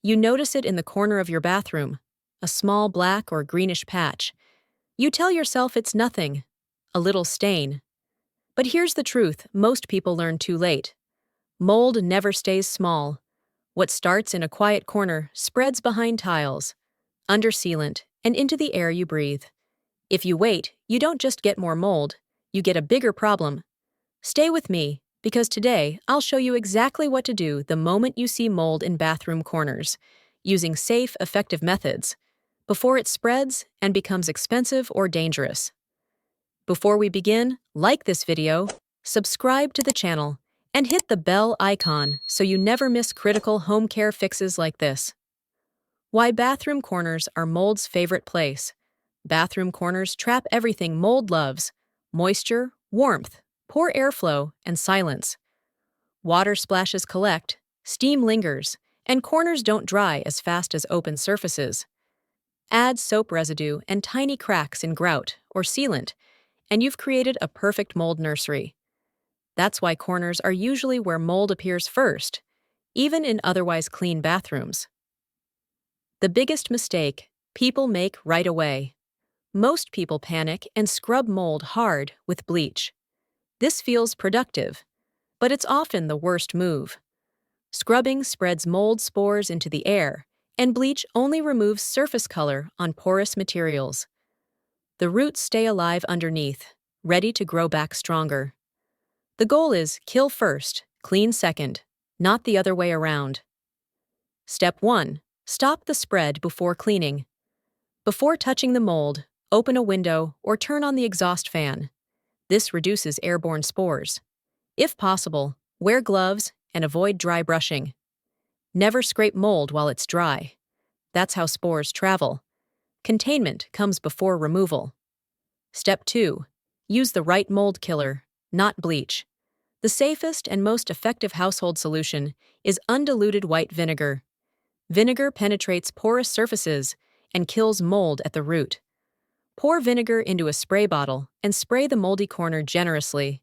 You notice it in the corner of your bathroom, a small black or greenish patch. You tell yourself it's nothing, a little stain. But here's the truth most people learn too late. Mold never stays small. What starts in a quiet corner spreads behind tiles, under sealant, and into the air you breathe. If you wait, you don't just get more mold, you get a bigger problem. Stay with me, because today I'll show you exactly what to do the moment you see mold in bathroom corners, using safe, effective methods, before it spreads and becomes expensive or dangerous. Before we begin, like this video, subscribe to the channel, and hit the bell icon so you never miss critical home care fixes like this. Why bathroom corners are mold's favorite place. Bathroom corners trap everything mold loves: moisture, warmth, poor airflow, and silence. Water splashes collect, steam lingers, and corners don't dry as fast as open surfaces. Add soap residue and tiny cracks in grout or sealant, and you've created a perfect mold nursery. That's why corners are usually where mold appears first, even in otherwise clean bathrooms. The biggest mistake people make right away. Most people panic and scrub mold hard with bleach. This feels productive, but it's often the worst move. Scrubbing spreads mold spores into the air, and bleach only removes surface color on porous materials. The roots stay alive underneath, ready to grow back stronger. The goal is kill first, clean second, not the other way around. Step 1. Stop the spread before cleaning. Before touching the mold, open a window or turn on the exhaust fan. This reduces airborne spores. If possible, wear gloves and avoid dry brushing. Never scrape mold while it's dry. That's how spores travel. Containment comes before removal. Step 2. Use the right mold killer, not bleach. The safest and most effective household solution is undiluted white vinegar. Vinegar penetrates porous surfaces and kills mold at the root. Pour vinegar into a spray bottle and spray the moldy corner generously.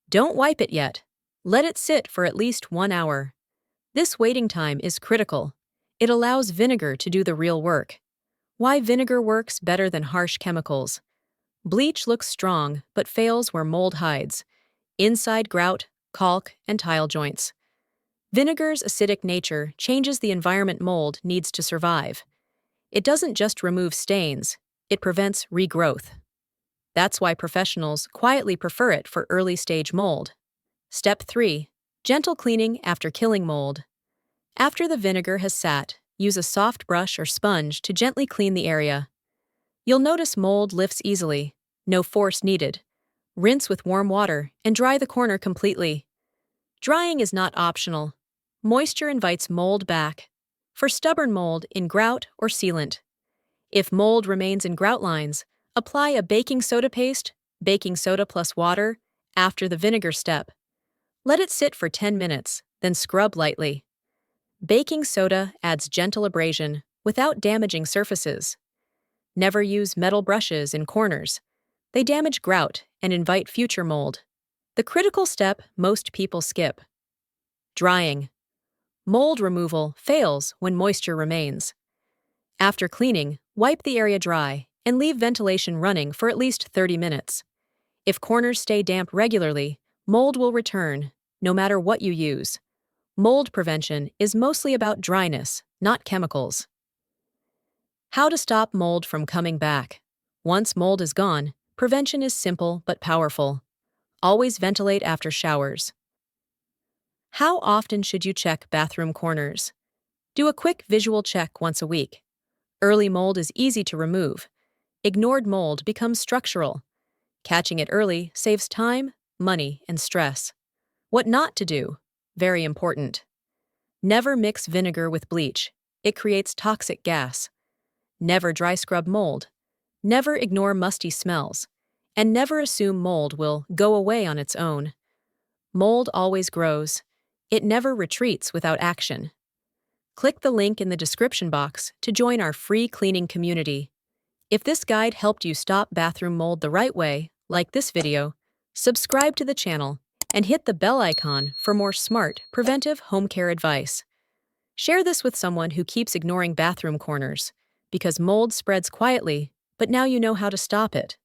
Don't wipe it yet. Let it sit for at least 1 hour. This waiting time is critical. It allows vinegar to do the real work. Why vinegar works better than harsh chemicals. Bleach looks strong but fails where mold hides: inside grout, caulk, and tile joints. Vinegar's acidic nature changes the environment mold needs to survive. It doesn't just remove stains, it prevents regrowth. That's why professionals quietly prefer it for early-stage mold. Step 3. Gentle cleaning after killing mold. After the vinegar has sat, use a soft brush or sponge to gently clean the area. You'll notice mold lifts easily, no force needed. Rinse with warm water and dry the corner completely. Drying is not optional. Moisture invites mold back. For stubborn mold, in grout or sealant. If mold remains in grout lines, apply a baking soda paste, baking soda plus water, after the vinegar step. Let it sit for 10 minutes, then scrub lightly. Baking soda adds gentle abrasion without damaging surfaces. Never use metal brushes in corners. They damage grout and invite future mold. The critical step most people skip. Drying. Mold removal fails when moisture remains. After cleaning, wipe the area dry and leave ventilation running for at least 30 minutes. If corners stay damp regularly, mold will return, no matter what you use. Mold prevention is mostly about dryness, not chemicals. How to stop mold from coming back. Once mold is gone, prevention is simple but powerful. Always ventilate after showers. How often should you check bathroom corners? Do a quick visual check once a week. Early mold is easy to remove. Ignored mold becomes structural. Catching it early saves time, money, and stress. What not to do? Very important. Never mix vinegar with bleach. It creates toxic gas. Never dry scrub mold. Never ignore musty smells. And never assume mold will go away on its own. Mold always grows. It never retreats without action. Click the link in the description box to join our free cleaning community. If this guide helped you stop bathroom mold the right way, like this video, subscribe to the channel and hit the bell icon for more smart, preventive home care advice. Share this with someone who keeps ignoring bathroom corners, because mold spreads quietly, but now you know how to stop it.